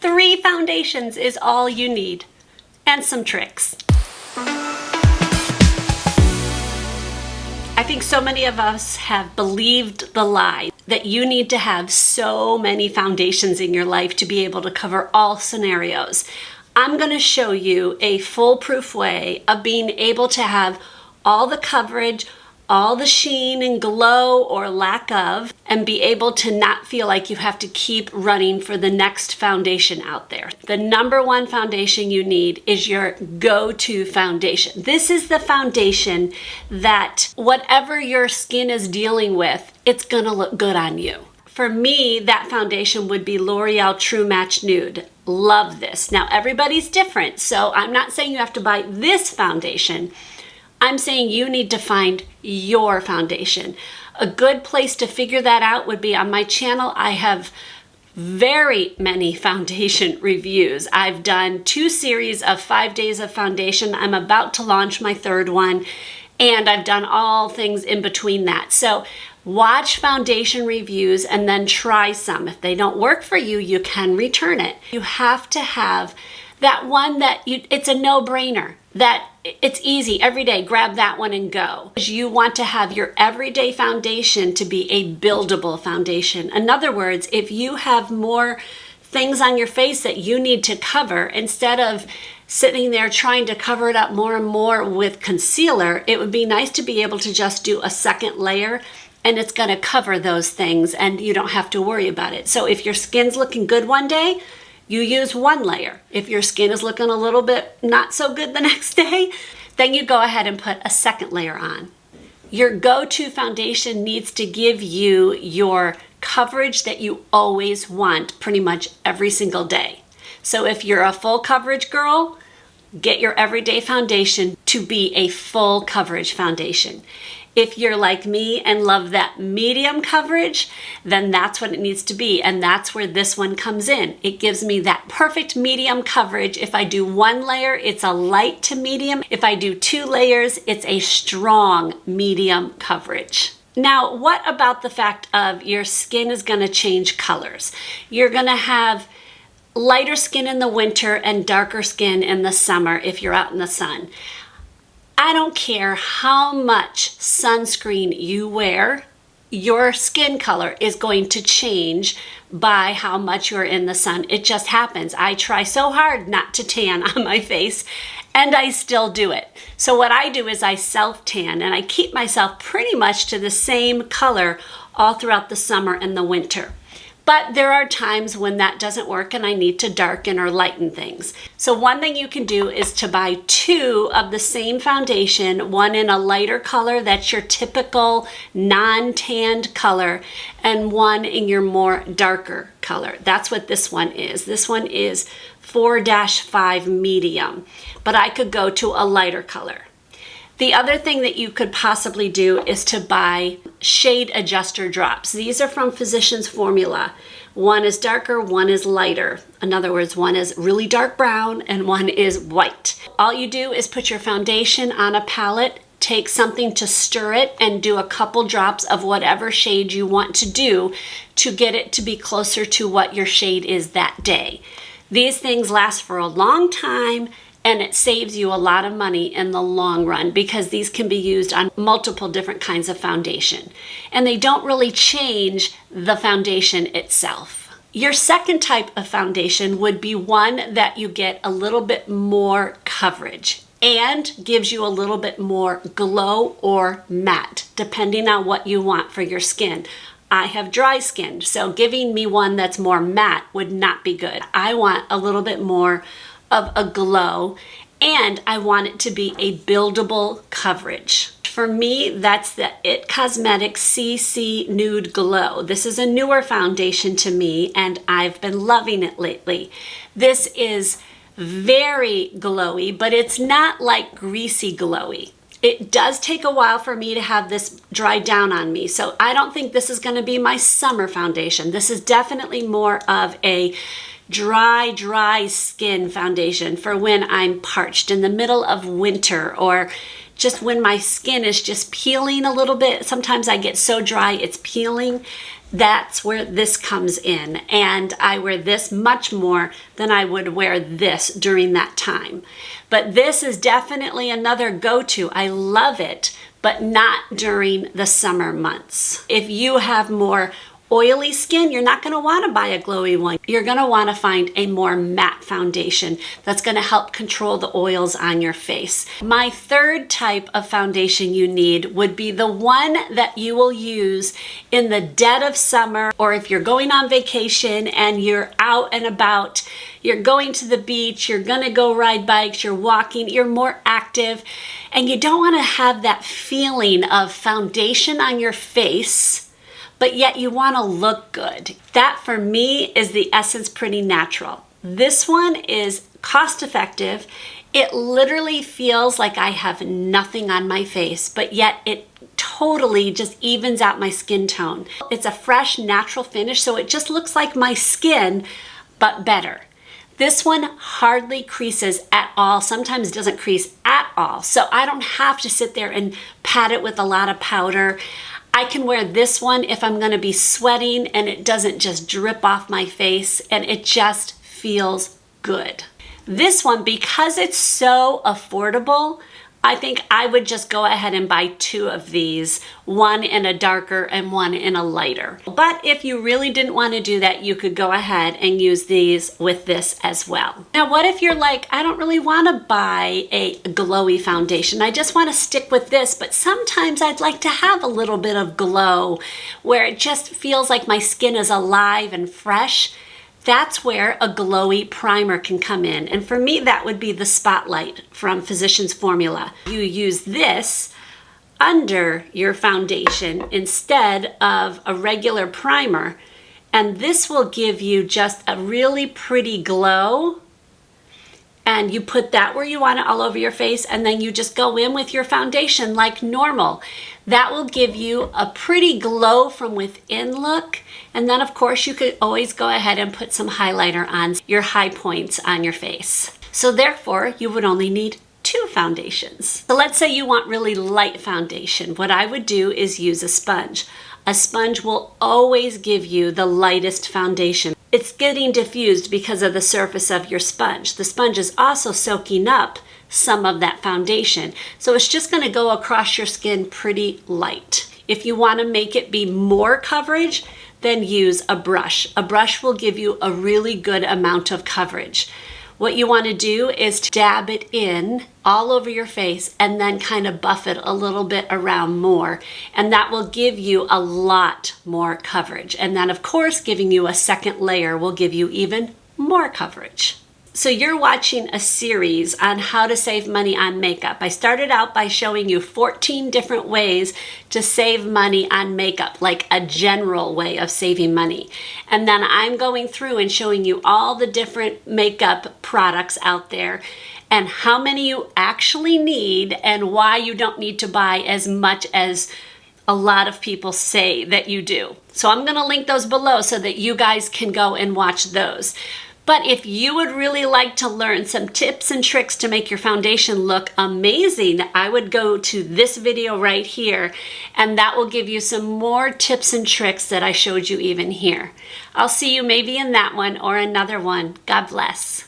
3 foundations is all you need, and some tricks. I think so many of us have believed the lie that you need to have so many foundations in your life to be able to cover all scenarios. I'm going to show you a foolproof way of being able to have all the coverage, all the sheen and glow or lack of, and be able to not feel like you have to keep running for the next foundation out there. The number one foundation you need is your go-to foundation. This is the foundation that whatever your skin is dealing with, it's gonna look good on you. For me, that foundation would be L'Oreal True Match Nude. Love this. Now, everybody's different, so I'm not saying you have to buy this foundation. I'm saying you need to find your foundation. A good place to figure that out would be on my channel. I have very many foundation reviews. I've done 2 series of 5 days of foundation. I'm about to launch my 3rd one, and I've done all things in between that. So watch foundation reviews and then try some. If they don't work for you, you can return it. You have to have that one that it's a no-brainer, that it's easy every day, grab that one and go. You want to have your everyday foundation to be a buildable foundation. In other words, if you have more things on your face that you need to cover, instead of sitting there trying to cover it up more and more with concealer, it would be nice to be able to just do a second layer and it's gonna cover those things and you don't have to worry about it. So if your skin's looking good one day, you use 1 layer. If your skin is looking a little bit not so good the next day, then you go ahead and put a 2nd layer on. Your go-to foundation needs to give you your coverage that you always want pretty much every single day. So if you're a full coverage girl, get your everyday foundation to be a full coverage foundation. If you're like me and love that medium coverage, then that's what it needs to be. And that's where this one comes in. It gives me that perfect medium coverage. If I do 1 layer, it's a light to medium. If I do 2 layers, it's a strong medium coverage. Now, what about the fact of your skin is gonna change colors? You're gonna have lighter skin in the winter and darker skin in the summer if you're out in the sun. I don't care how much sunscreen you wear, your skin color is going to change by how much you're in the sun. It just happens. I try so hard not to tan on my face, and I still do it. So what I do is I self-tan, and I keep myself pretty much to the same color all throughout the summer and the winter. But there are times when that doesn't work and I need to darken or lighten things. So one thing you can do is to buy 2 of the same foundation, one in a lighter color, that's your typical non-tanned color, and one in your more darker color. That's what this one is. This one is 4-5 medium, but I could go to a lighter color. The other thing that you could possibly do is to buy shade adjuster drops. These are from Physicians Formula. One is darker, one is lighter. In other words, one is really dark brown and one is white. All you do is put your foundation on a palette, take something to stir it, and do a couple drops of whatever shade you want to do to get it to be closer to what your shade is that day. These things last for a long time, and it saves you a lot of money in the long run because these can be used on multiple different kinds of foundation. And they don't really change the foundation itself. Your second type of foundation would be one that you get a little bit more coverage and gives you a little bit more glow or matte, depending on what you want for your skin. I have dry skin, so giving me one that's more matte would not be good. I want a little bit more of a glow, and I want it to be a buildable coverage. For me, that's the IT Cosmetics CC Nude Glow. This is a newer foundation to me, and I've been loving it lately. This is very glowy, but it's not like greasy glowy. It does take a while for me to have this dry down on me, so I don't think this is going to be my summer foundation. This is definitely more of a dry skin foundation for when I'm parched in the middle of winter, or just when my skin is just peeling a little bit. Sometimes I get so dry it's peeling. That's where this comes in, and I wear this much more than I would wear this during that time. But this is definitely another go-to. I love it, but not during the summer months. If you have more oily skin, you're not going to want to buy a glowy one. You're going to want to find a more matte foundation that's going to help control the oils on your face. My third type of foundation you need would be the one that you will use in the dead of summer, or if you're going on vacation and you're out and about, you're going to the beach, you're going to go ride bikes, you're walking, you're more active, and you don't want to have that feeling of foundation on your face, but yet you want to look good. That for me is the Essence Pretty Natural. This one is cost effective. It literally feels like I have nothing on my face, but yet it totally just evens out my skin tone. It's a fresh, natural finish, so it just looks like my skin, but better. This one hardly creases at all, sometimes doesn't crease at all, so I don't have to sit there and pat it with a lot of powder. I can wear this one if I'm going to be sweating and it doesn't just drip off my face, and it just feels good. This one, because it's so affordable, I think I would just go ahead and buy two of these, one in a darker and one in a lighter. But if you really didn't want to do that, you could go ahead and use these with this as well. Now, what if you're like, I don't really want to buy a glowy foundation. I just want to stick with this, but sometimes I'd like to have a little bit of glow where it just feels like my skin is alive and fresh. That's where a glowy primer can come in. And for me, that would be the Spotlight from Physicians Formula. You use this under your foundation instead of a regular primer, and this will give you just a really pretty glow. And you put that where you want it all over your face, and then you just go in with your foundation like normal. That will give you a pretty glow from within look. And then of course you could always go ahead and put some highlighter on your high points on your face. So therefore you would only need two foundations. So let's say you want really light foundation. What I would do is use a sponge. A sponge will always give you the lightest foundation. It's getting diffused because of the surface of your sponge. The sponge is also soaking up some of that foundation. So it's just going to go across your skin pretty light. If you want to make it be more coverage, then use a brush. A brush will give you a really good amount of coverage. What you want to do is to dab it in all over your face and then kind of buff it a little bit around more. And that will give you a lot more coverage. And then of course, giving you a second layer will give you even more coverage. So you're watching a series on how to save money on makeup. I started out by showing you 14 different ways to save money on makeup, like a general way of saving money. And then I'm going through and showing you all the different makeup products out there and how many you actually need and why you don't need to buy as much as a lot of people say that you do. So I'm going to link those below so that you guys can go and watch those. But if you would really like to learn some tips and tricks to make your foundation look amazing, I would go to this video right here, and that will give you some more tips and tricks that I showed you even here. I'll see you maybe in that one or another one. God bless.